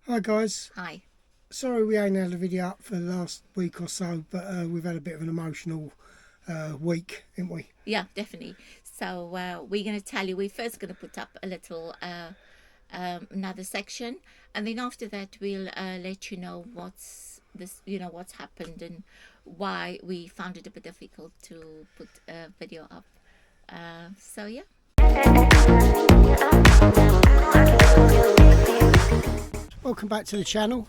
Hi guys, Hi. sorry we ain't had a video up for the last week or so, but we've had a bit of an emotional week, haven't we? Yeah, definitely. So we're going to tell you. We're first going to put up a little another section, and then after that we'll let you know what's happened and why we found it a bit difficult to put a video up. So yeah. Welcome back to the channel.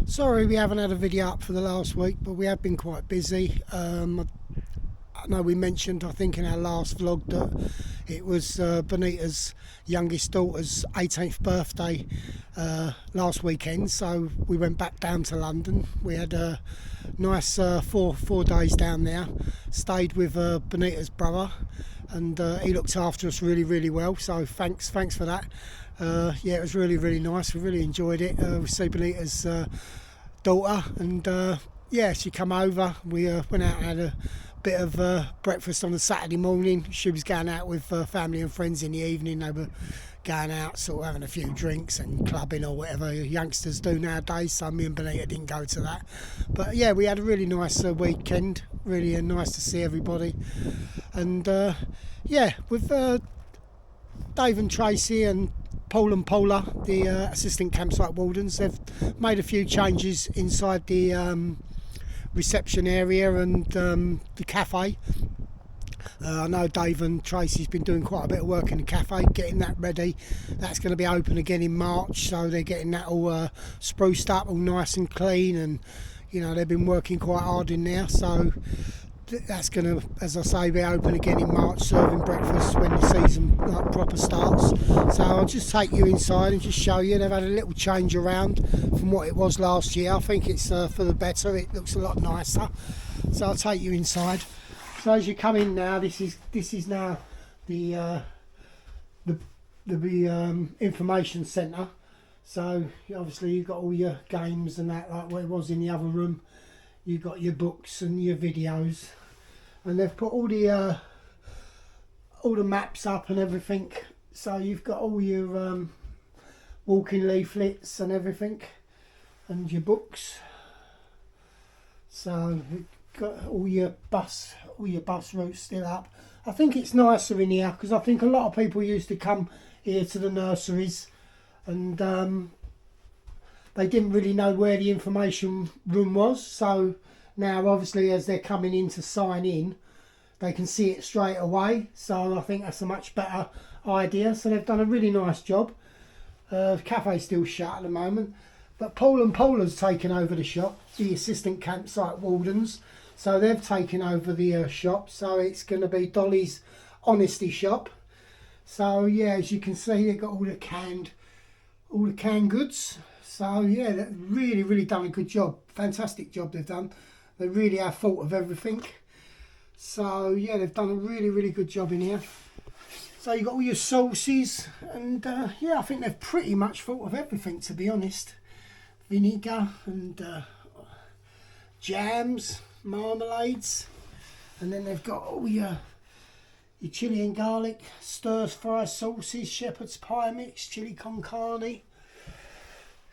Sorry we haven't had a video up for the last week, but we have been quite busy. I know we mentioned, I think, in our last vlog that it was Benita's youngest daughter's 18th birthday last weekend, so we went back down to London. We had a nice four days down there, stayed with Benita's brother, and he looked after us really well, so thanks for that. Yeah, it was really nice. We really enjoyed it. We see Benita's daughter, and yeah, she come over. We went out and had a bit of breakfast on the Saturday morning. She was going out with family and friends in the evening. They were going out, sort of having a few drinks and clubbing or whatever youngsters do nowadays. So me and Benita didn't go to that. But yeah, we had a really nice weekend. Really nice to see everybody. And yeah, with Dave and Tracy and Paul and Paula, the assistant campsite wardens, they've made a few changes inside the reception area and the cafe. I know Dave and Tracy's been doing quite a bit of work in the cafe, getting that ready. That's going to be open again in March, so they're getting that all spruced up, all nice and clean, and you know, they've been working quite hard in there. So that's going to, as I say, be open again in March, serving breakfast when the season proper starts. So I'll just take you inside and just show you. They've had a little change around from what it was last year. I think it's for the better. It looks a lot nicer. So I'll take you inside. So as you come in now, this is now the information centre. So obviously you've got all your games and that, like what it was in the other room. You've got your books and your videos, and they've put all the maps up and everything. So you've got all your walking leaflets and everything, and your books. So you've got all your bus routes still up. I think it's nicer in here because I think a lot of people used to come here to the nurseries, and they didn't really know where the information room was. So now obviously as they're coming in to sign in, they can see it straight away. So I think that's a much better idea. So they've done a really nice job. The cafe's still shut at the moment, but Paul and Paula's taken over the shop, the assistant campsite wardens. So they've taken over the shop. So it's going to be Dolly's honesty shop. So yeah, as you can see, they've got all the canned goods. So yeah, they've really done a good job. Fantastic job they've done. They really have thought of everything. So yeah, they've done a really good job in here. So you've got all your sauces, and yeah, I think they've pretty much thought of everything, to be honest. Vinegar and jams, marmalades, and then they've got all your chilli and garlic, stir-fry sauces, shepherd's pie mix, chili con carne.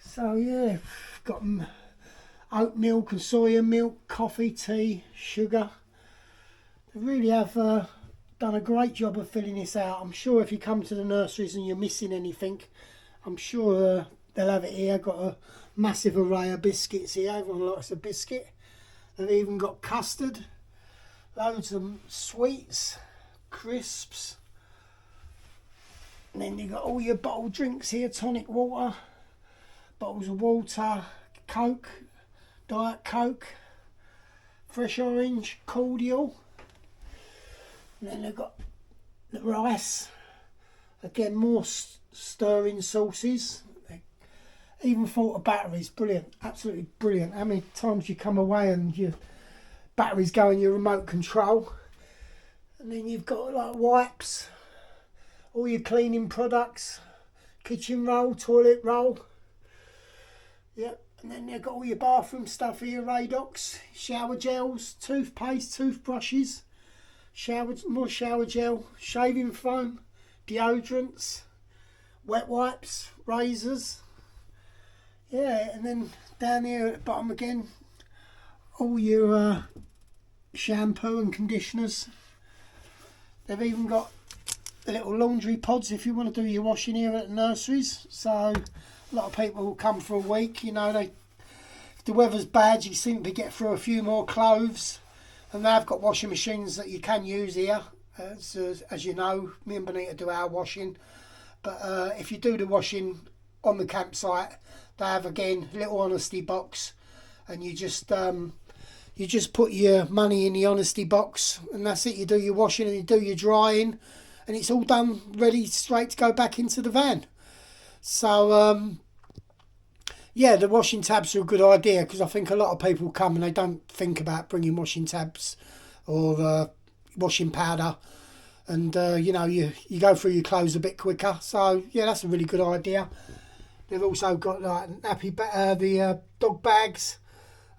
So yeah, got oat milk and soya milk, coffee, tea, sugar. They really have done a great job of filling this out. I'm sure if you come to the nurseries and you're missing anything, I'm sure they'll have it here. Got a massive array of biscuits here. Everyone likes a biscuit. They've even got custard, loads of sweets, crisps. And then you've got all your bottled drinks here, tonic water, bottles of water, Coke, Diet Coke, fresh orange, cordial. And then they've got the rice, again more stirring sauces. They even thought of batteries. Brilliant, absolutely brilliant. How many times you come away and your batteries go in your remote control. And then you've got like wipes, all your cleaning products, kitchen roll, toilet roll. Yep, and then they've got all your bathroom stuff here, Radox, shower gels, toothpaste, toothbrushes, more shower gel, shaving foam, deodorants, wet wipes, razors. yeah, and then down here at the bottom again, all your shampoo and conditioners. They've even got the little laundry pods if you want to do your washing here at the nurseries. So a lot of people will come for a week, you know, if the weather's bad you seem to get through a few more clothes, and they've got washing machines that you can use here. As you know, me and Benita do our washing, but if you do the washing on the campsite, they have again a little honesty box, and you just put your money in the honesty box, and that's it. You do your washing and you do your drying, and it's all done, ready straight to go back into the van. So yeah, the washing tabs are a good idea, because I think a lot of people come and they don't think about bringing washing tabs or washing powder, and you know, you go through your clothes a bit quicker. So yeah, that's a really good idea. They've also got like the dog bags,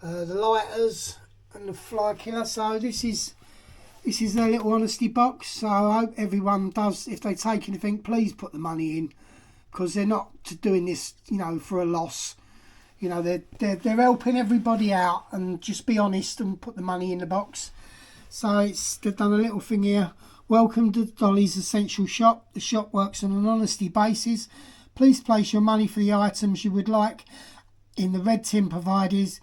the lighters, and the fly killer. So this is their little honesty box. So I hope everyone does, if they take anything, please put the money in, because they're not doing this, you know, for a loss. You know, they're helping everybody out, and just be honest and put the money in the box. So they've done a little thing here. Welcome to Dolly's Essential Shop. The shop works on an honesty basis. Please place your money for the items you would like in the red tin provided.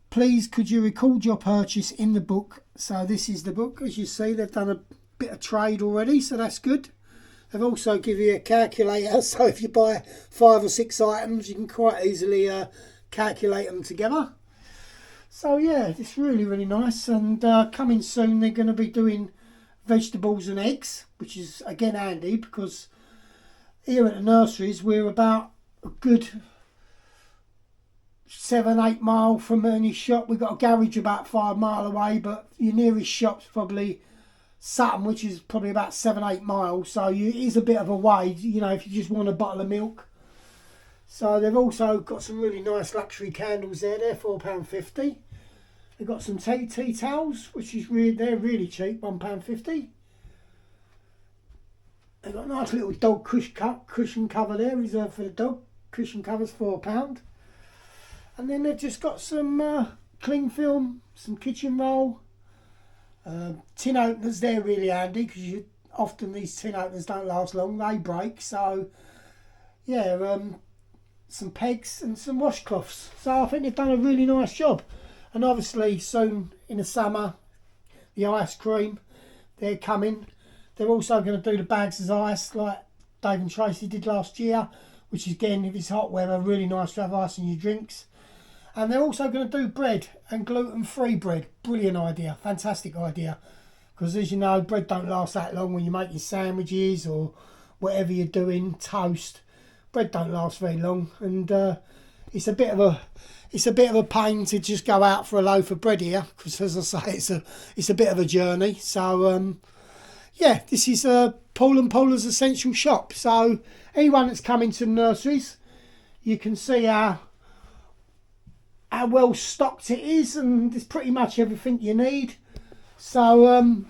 Please could you record your purchase in the book. So this is the book. As you see, they've done a bit of trade already, so that's good. They've also give you a calculator, so if you buy 5 or 6 items, you can quite easily calculate them together. So yeah, it's really, really nice. And coming soon, they're going to be doing vegetables and eggs, which is again handy, because here at the nurseries we're about a good 7-8 mile from any shop. We've got a garage about 5 mile away, but your nearest shop's probably Sutton, which is probably about 7-8 miles. So it is a bit of a way, you know, if you just want a bottle of milk. So they've also got some really nice luxury candles there. They're £4.50. They've got some tea towels, which is they're really cheap, £1.50. They've got a nice little dog cushion cover there, reserved for the dog. Cushion cover's £4. And then they've just got some cling film, some kitchen roll, tin openers. They're really handy, because often these tin openers don't last long, they break. So yeah, some pegs and some washcloths. So I think they've done a really nice job. And obviously soon in the summer, the ice cream, they're coming. They're also going to do the bags as ice, like Dave and Tracy did last year, which is, again, if it's hot weather, really nice to have ice in your drinks. And they're also going to do bread, and gluten-free bread. Brilliant idea, fantastic idea. Because as you know, bread don't last that long when you're making sandwiches or whatever you're doing, toast. Bread don't last very long, and it's a bit of a pain to just go out for a loaf of bread here, because as I say, it's a bit of a journey. So yeah, this is Paul and Paula's Essential Shop. So anyone that's coming to the nurseries, you can see how well stocked it is, and there's pretty much everything you need. So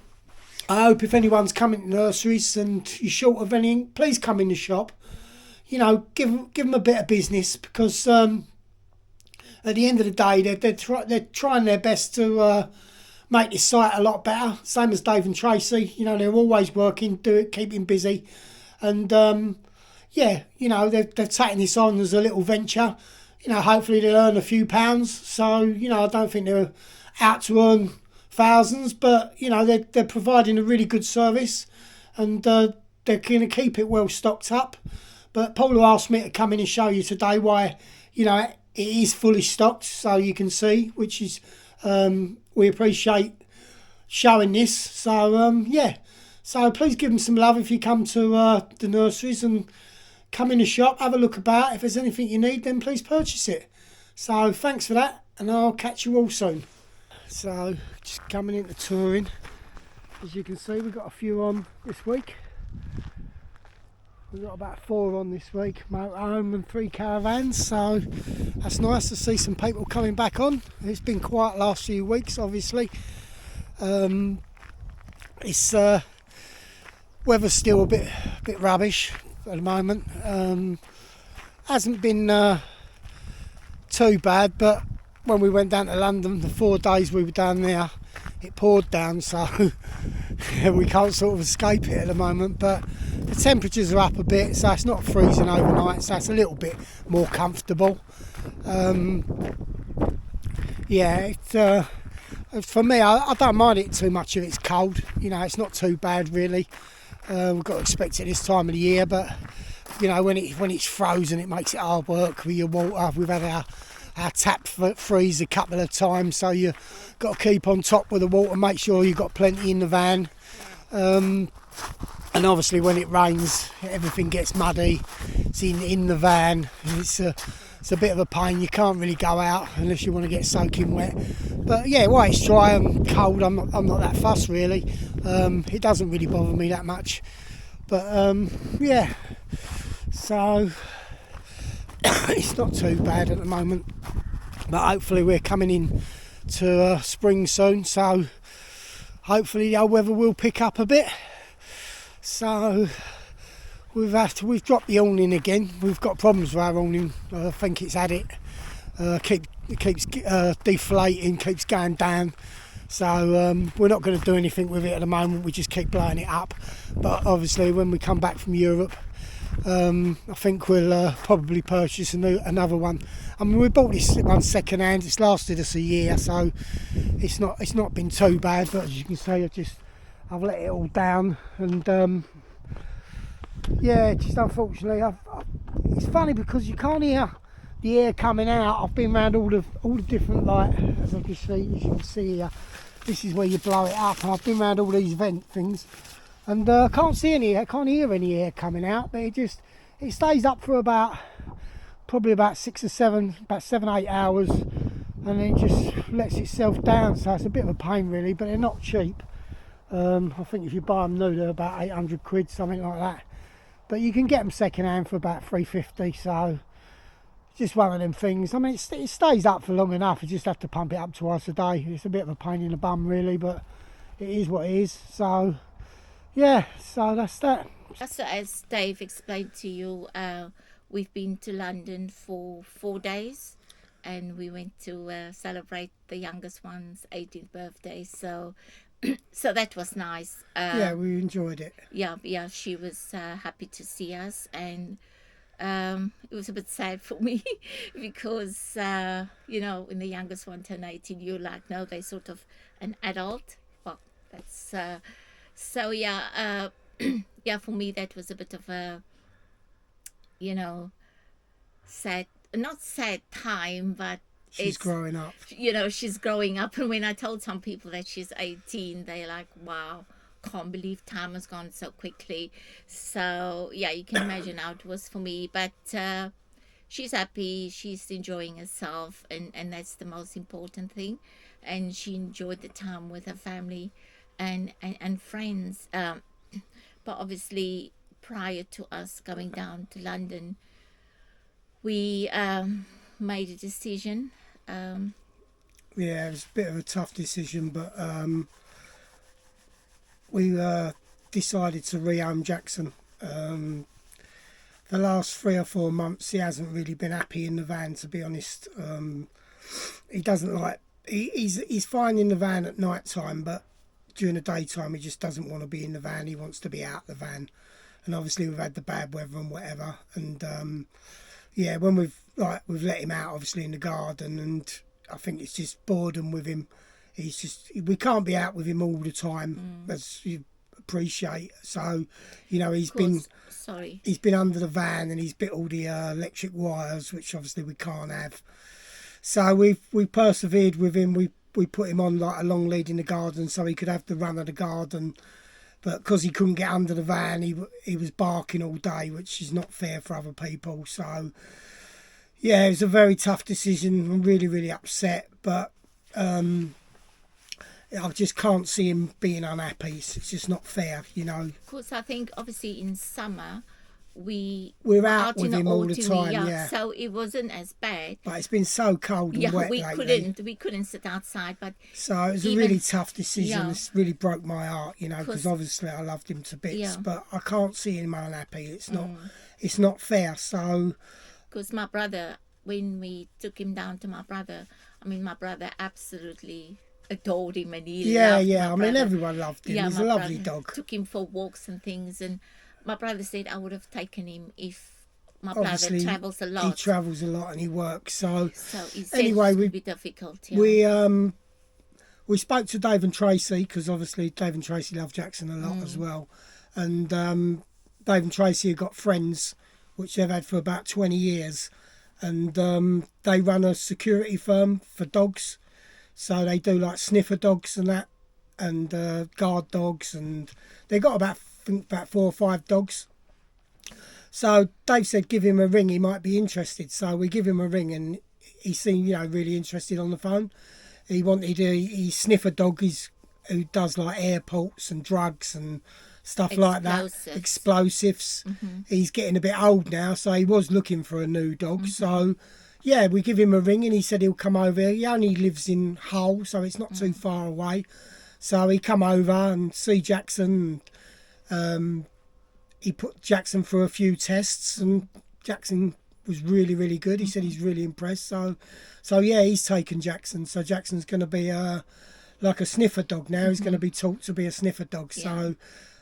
I hope if anyone's coming to nurseries and you're short of anything, please come in the shop. You know, give them a bit of business, because at the end of the day, they're trying their best to make this site a lot better. Same as Dave and Tracy. You know, they're always working, keeping busy, and yeah, you know, they've taken this on as a little venture. You know, hopefully they'll earn a few pounds. So you know, I don't think they're out to earn thousands, but you know, they're providing a really good service, and they're going to keep it well stocked up. But Paula asked me to come in and show you today why, you know, it is fully stocked, so you can see, which is, we appreciate showing this. So, yeah. So please give them some love if you come to the nurseries, and come in the shop, have a look about. If there's anything you need, then please purchase it. So thanks for that, and I'll catch you all soon. So just coming into touring. As you can see, we've got a few on this week. We've got about 4 on this week, motorhome and 3 caravans, so that's nice to see some people coming back on. It's been quiet last few weeks, obviously. It's weather's still a bit rubbish at the moment. hasn't been too bad, but when we went down to London, the 4 days we were down there, it poured down, so we can't sort of escape it at the moment. But the temperatures are up a bit, so it's not freezing overnight, so it's a little bit more comfortable. For me, I don't mind it too much if it's cold. You know, it's not too bad really. We've got to expect it this time of the year, but you know, when it's frozen, it makes it hard work with your water. We've had our tap freeze a couple of times, so you've got to keep on top with the water, make sure you've got plenty in the van. And obviously when it rains, everything gets muddy. It's in the van. It's a bit of a pain. You can't really go out unless you want to get soaking wet. But yeah, while it's dry and cold, I'm not that fussed really. It doesn't really bother me that much. But yeah, so it's not too bad at the moment. But hopefully we're coming in to spring soon, so hopefully our weather will pick up a bit. So we've dropped the awning again. We've got problems with our awning. I think it's had it. It keeps deflating, keeps going down. So we're not going to do anything with it at the moment. We just keep blowing it up. But obviously when we come back from Europe, I think we'll probably purchase another one. I mean, we bought this one second hand. It's lasted us a year, so it's not been too bad. But as you can see, I've let it all down, and yeah, just unfortunately, it's funny because you can't hear the air coming out. I've been around all the different, like, as you can see here, this is where you blow it up, and I've been around all these vent things, and I can't hear any air coming out, but it stays up for probably about 7, 8 hours, and then it just lets itself down. So it's a bit of a pain really, but they're not cheap. I think if you buy them new, they're about 800 quid, something like that. But you can get them second hand for about 350. So it's just one of them things. I mean, it stays up for long enough. You just have to pump it up twice a day. It's a bit of a pain in the bum really, but it is what it is. So yeah, so that's that. So as Dave explained to you, we've been to London for 4 days, and we went to celebrate the youngest one's 18th birthday. So that was nice. Yeah, we enjoyed it. Yeah, she was happy to see us, and it was a bit sad for me because you know, when the youngest one turned 18, you're like, no, they're sort of an adult. Well, that's so yeah. Yeah, for me that was a bit of a, you know, not sad time, but She's growing up. You know, she's growing up, and when I told some people that she's 18, they're like, wow, can't believe time has gone so quickly. So yeah, you can imagine how it was for me, but she's happy, she's enjoying herself, and that's the most important thing. And she enjoyed the time with her family and friends. But obviously, prior to us going down to London, we made a decision. Yeah, it was a bit of a tough decision, but we decided to rehome Jackson. The last 3 or 4 months, he hasn't really been happy in the van, to be honest. He doesn't like. He's fine in the van at night time, but during the daytime he just doesn't want to be in the van. He wants to be out the van, and obviously we've had the bad weather and whatever, and yeah, when we've let him out obviously in the garden, and I think it's just boredom with him. We can't be out with him all the time, as you appreciate. So you know, he's been under the van, and he's bit all the electric wires, which obviously we can't have. So we persevered with him. We put him on like a long lead in the garden so he could have the run of the garden, but because he couldn't get under the van, he was barking all day, which is not fair for other people. So yeah, it was a very tough decision. I'm really, really upset, but I just can't see him being unhappy. It's just not fair, you know. Of course, I think obviously in summer we're out with him all the time, yeah. So it wasn't as bad. But it's been so cold and wet lately. We couldn't sit outside, but so it was a really tough decision. It's really broke my heart, you know, because obviously I loved him to bits, but I can't see him unhappy. It's not fair. So Because my brother, when we took him down to my brother, I mean, my brother absolutely adored him and he Yeah, loved yeah. my I mean, brother. everyone loved him. Yeah, He's my a lovely brother dog. took him for walks and things, and my brother said I would have taken him if my brother Obviously, travels a he lot. travels a lot and he works. So So he said anyway, it's going to be difficult. Yeah. we spoke to Dave and Tracy because obviously Dave and Tracy love Jackson a lot as well, and Dave and Tracy have got friends which they've had for about 20 years, and they run a security firm for dogs, so they do like sniffer dogs and that, and guard dogs, and they got about I think about 4 or 5 dogs. So Dave said give him a ring, he might be interested. So we give him a ring and he seemed, really interested on the phone. He wanted he sniffer dog who does like airports and drugs and stuff like that. Explosives. He's getting a bit old now, so he was looking for a new dog. So yeah, we give him a ring and he said he'll come over. He only lives in Hull, so it's not too far away. So he come over and see Jackson. He put Jackson through a few tests and Jackson was really, really good. He said he's really impressed. So yeah, he's taken Jackson. So Jackson's going to be like a sniffer dog now. He's going to be taught to be a sniffer dog. So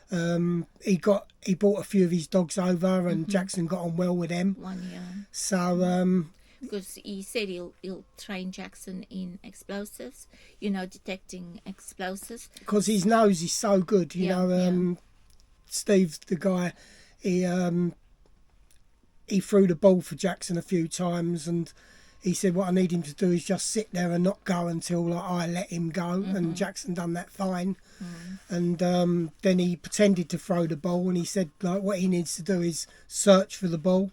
he brought a few of his dogs over and Jackson got on well with them. 1 year. So because he said he'll train Jackson in explosives, detecting explosives. because his nose is so good, Steve, the guy, he threw the ball for Jackson a few times, and he said what I need him to do is just sit there and not go until like I let him go, and Jackson done that fine. And then he pretended to throw the ball, and he said like what he needs to do is search for the ball,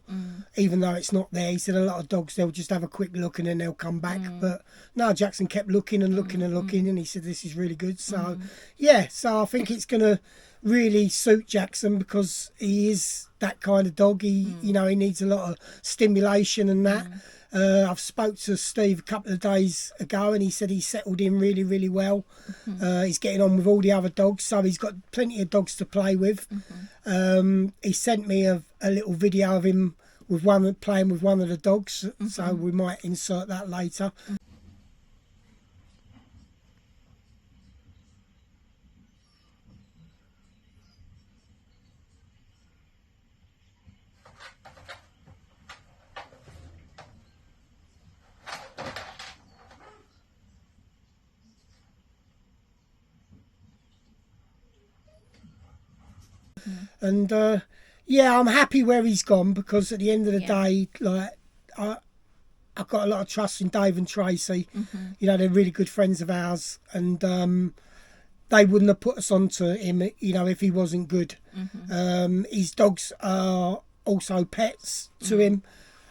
even though it's not there. He said a lot of dogs, they'll just have a quick look and then they'll come back, but no, Jackson kept looking and looking and looking, and he said this is really good. So yeah, so I think it's gonna really suit Jackson because he is that kind of dog. He he needs a lot of stimulation and that. I've spoke to Steve a couple of days ago and he said he's settled in really, really well. He's getting on with all the other dogs, so he's got plenty of dogs to play with. He sent me a little video of him with playing with one of the dogs, so we might insert that later. And yeah, I'm happy where he's gone because at the end of the day, like I've got a lot of trust in Dave and Tracy. They're really good friends of ours, and they wouldn't have put us onto him, if he wasn't good. His dogs are also pets to him,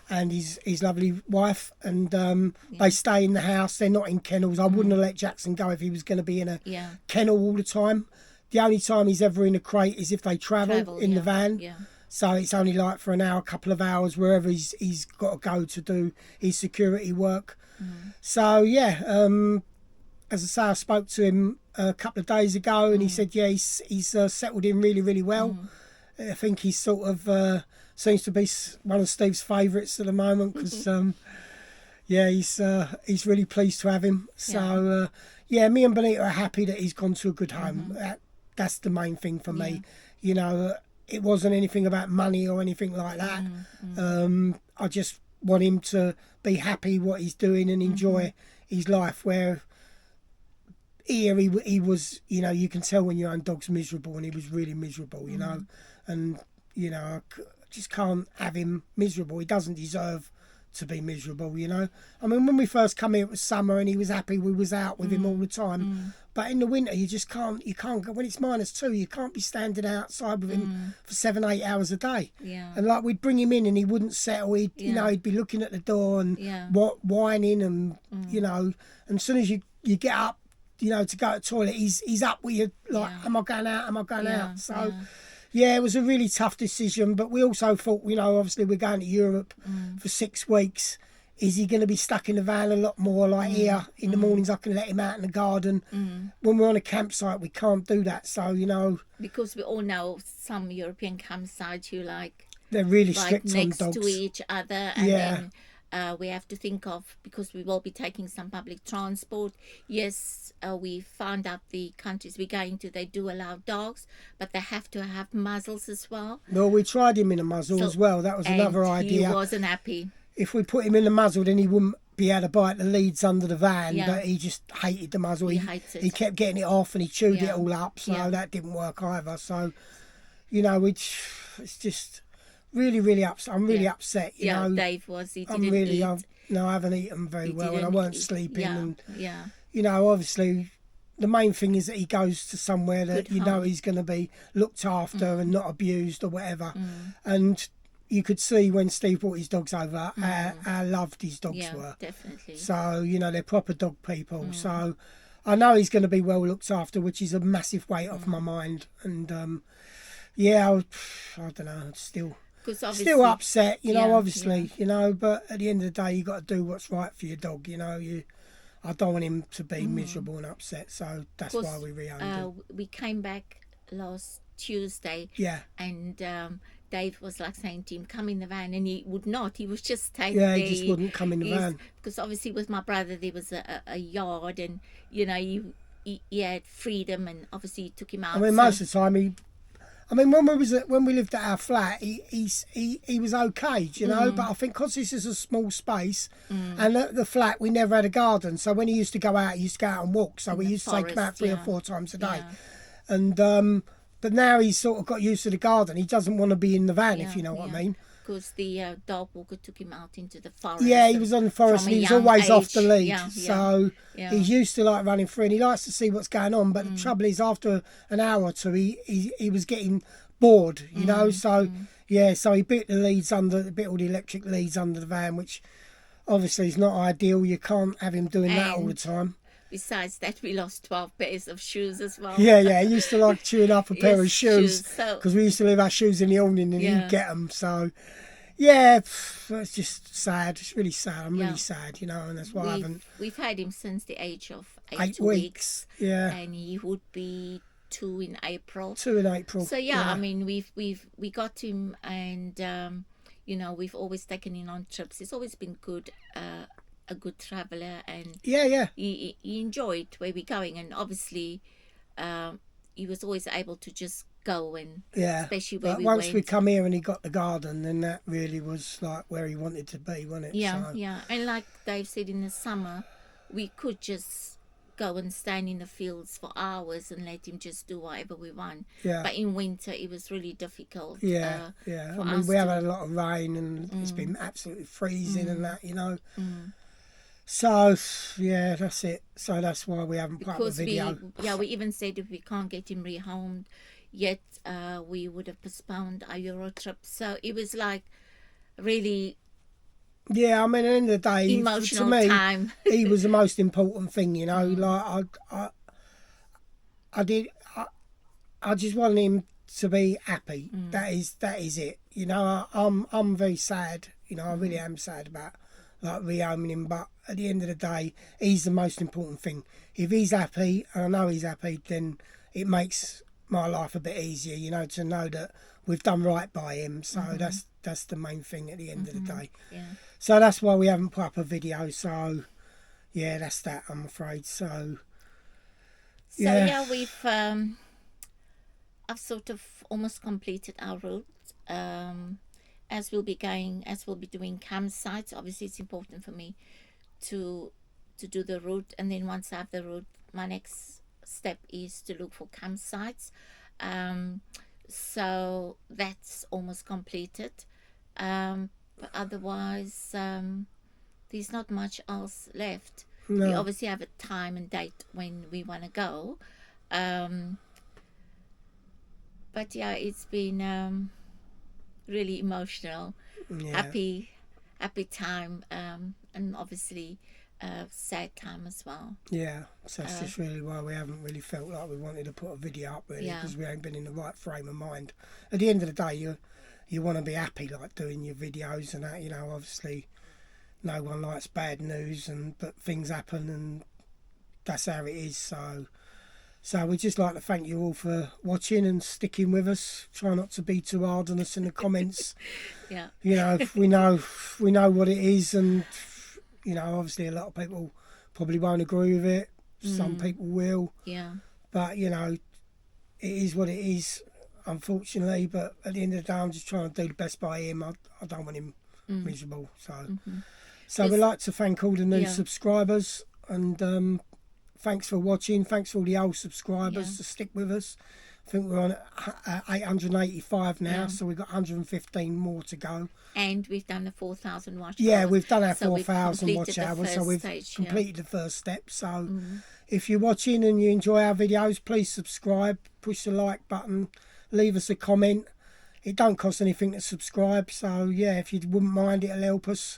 and his lovely wife, and they stay in the house. They're not in kennels. I wouldn't have let Jackson go if he was going to be in a kennel all the time. The only time he's ever in a crate is if they travel in the van. So it's only like for an hour, couple of hours, wherever he's got to go to do his security work. So yeah, as I say, I spoke to him a couple of days ago, and he said, yeah, he's settled in really, really well. I think he's sort of seems to be one of Steve's favourites at the moment because yeah, he's really pleased to have him. So yeah, me and Benita are happy that he's gone to a good home. That's the main thing for me. It wasn't anything about money or anything like that. I just want him to be happy what he's doing and enjoy his life. Where here he was, you can tell when your own dog's miserable, and he was really miserable, and I just can't have him miserable. He doesn't deserve to be miserable, I mean, when we first come here, it was summer and he was happy we was out with him all the time. But in the winter, you can't go. When it's -2, you can't be standing outside with him for 7-8 hours a day. And like, we'd bring him in and he wouldn't settle. He'd be looking at the door and whining, and and as soon as you get up, to go to the toilet, he's up with you like, am I going out? Am I going out? So yeah, it was a really tough decision, but we also thought, obviously we're going to Europe for 6 weeks. Is he going to be stuck in the van a lot more? Like here, in the mornings I can let him out in the garden. When we're on a campsite, we can't do that. So, Because we all know some European campsites, you like they're really right strict on next to dogs. each other, and Yeah. then we have to think of, because we will be taking some public transport. Yes, we found out the countries we're going to, they do allow dogs, but they have to have muzzles as well. Well, we tried him in a muzzle So, as well. That was and another he idea. wasn't happy. If we put him in the muzzle, then he wouldn't be able to bite the leads under the van. Yeah. But he just hated the muzzle. He hates it. He kept getting it off and he chewed it Yeah. all up. So Yeah. that didn't work either. So, you know, it's just really, really upset. I'm really Yeah. upset. You Yeah, know, Dave was. He I'm didn't really. eat. No, I haven't eaten very He well, and I didn't weren't eat. sleeping. Yeah. And Yeah. you know, obviously, the main thing is that he goes to somewhere that Good you know home. he's going to be looked after and not abused or whatever. And you could see when Steve brought his dogs over how loved his dogs Yeah, were. definitely. So, you know, they're proper dog people. So I know he's going to be well looked after, which is a massive weight off my mind. And yeah, I don't know, still 'Cause obviously, still upset, you know, Yeah, obviously, you know, but at the end of the day, you got to do what's right for your dog, you know. I don't want him to be miserable and upset, so that's 'cause, why we reowned him. we came back last Tuesday, Yeah, and Dave was like saying to him, "Come in the van," and he would not. He was just staying yeah, there. he just wouldn't come in the van. Because obviously with my brother there was a yard, and you know he had freedom, and obviously he took him out. I mean, most of the time when we lived at our flat, he was okay, you know. But I think because this is a small space, and the flat we never had a garden, so when he used to go out, he used to go out and walk. So we the used to take him out forest, 3 or yeah. 4 times a day, Yeah. and but now he's sort of got used to the garden. He doesn't want to be in the van, if you know what I mean. Because the dog walker took him out into the forest. Yeah, he was on the forest from and a he was young always off the age. lead. Yeah, So yeah. he's used to like running through and he likes to see what's going on. But the trouble is, after an hour or two, he was getting bored, you know. So yeah, so he bit all the electric leads under the van, which obviously is not ideal. You can't have him doing that all the And- time. Besides that, we lost 12 pairs of shoes as well. Yeah, he used to like chewing up a pair Yes, of shoes so because we used to leave our shoes in the awning and Yeah. he'd get them. So yeah, it's just sad. It's really sad. I'm Yeah. really sad, you know, and that's why I haven't. we've had him since the age of 8 weeks. Yeah. and he would be 2 in April. 2 in April. So yeah, I mean we got him, and you know, we've always taken him on trips. He's always been good, a good traveler, and Yeah. he enjoyed where we're going, and obviously he was always able to just go, and Yeah. especially where But we once went. we come here and he got the garden, then that really was like where he wanted to be, wasn't it? Yeah, So, yeah. And like Dave said, in the summer, we could just go and stand in the fields for hours and let him just do whatever we want. Yeah. But in winter, it was really difficult. Yeah. for I mean, us we have to- had a lot of rain and it's been absolutely freezing and that, you know. Mm. So, yeah, that's it. So that's why we haven't put up a because video. we even said if we can't get him rehomed yet, we would have postponed our Euro trip. So it was like really Yeah, I mean, at the end of the day, emotional to me, time. he was the most important thing, you know. Like I just wanted him to be happy. That is it. You know, I'm very sad. You know, I really am sad about like rehoming him. But at the end of the day, he's the most important thing. If he's happy, and I know he's happy, then it makes my life a bit easier. You know, to know that we've done right by him. So that's the main thing at the end of the day. Yeah. So that's why we haven't put up a video. So yeah, that's that. I'm afraid. So So Yeah. yeah, we've I've sort of almost completed our route. As we'll be doing campsites. Obviously, it's important for me to do the route, and then once I have the route, my next step is to look for campsites. So that's almost completed. But otherwise, there's not much else left. We no, obviously have a time and date when we want to go. But yeah, it's been really emotional, yeah, happy time, and obviously sad time as well. yeah. So that's just really why we haven't really felt like we wanted to put a video up, really, Yeah. because we ain't been in the right frame of mind. At the end of the day, you want to be happy, like doing your videos and that. You know, obviously, no one likes bad news, but things happen, and that's how it is. So So we'd just like to thank you all for watching and sticking with us. Try not to be too hard on us in the comments. Yeah. You know, we know what it is, and you know, obviously a lot of people probably won't agree with it. Some people will. Yeah. But you know, it is what it is, unfortunately. But at the end of the day, I'm just trying to do the best by him. I don't want him miserable. So we'd like to thank all the new subscribers, and thanks for watching. Thanks for all the old subscribers to stick with us. I think we're on 885 now, so we've got 115 more to go. And we've done the 4,000 watch hours. Yeah, we've done our So 4,000 we've watch completed the hours, so first we've stage, completed the first step. So if you're watching and you enjoy our videos, please subscribe, push the like button, leave us a comment. It don't cost anything to subscribe, so yeah, if you wouldn't mind, it'll help us.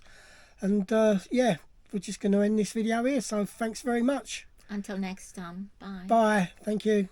And yeah, we're just going to end this video here, so thanks very much. Until next time. Bye. Bye. Thank you.